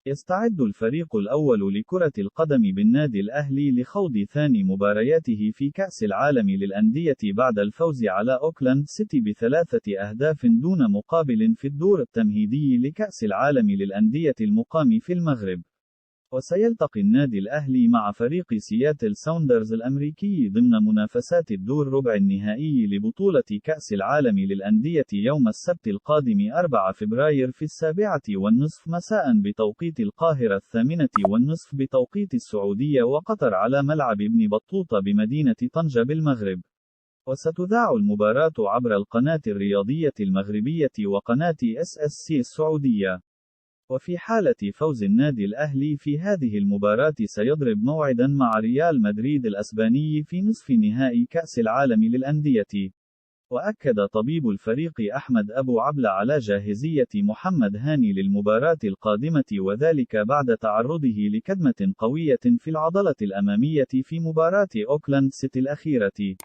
يستعد الفريق الأول لكرة القدم بالنادي الأهلي لخوض ثاني مبارياته في كأس العالم للأندية بعد الفوز على أوكلاند سيتي ب3 أهداف دون مقابل في الدور التمهيدي لكأس العالم للأندية المقام في المغرب. وسيلتقي النادي الأهلي مع فريق سياتل ساوندرز الأمريكي ضمن منافسات الدور ربع النهائي لبطولة كأس العالم للأندية يوم السبت القادم 4 فبراير في 7:30 مساء بتوقيت القاهرة، 8:30 بتوقيت السعودية وقطر، على ملعب ابن بطوطة بمدينة طنجة بالمغرب. وستذاع المباراة عبر القناة الرياضية المغربية وقناة SSC السعودية. وفي حالة فوز النادي الأهلي في هذه المباراة سيضرب موعدا مع ريال مدريد الأسباني في نصف نهائي كأس العالم للأندية. وأكد طبيب الفريق أحمد أبو عبلة على جاهزية محمد هاني للمباراة القادمة، وذلك بعد تعرضه لكدمة قوية في العضلة الأمامية في مباراة أوكلاند سيتي الأخيرة.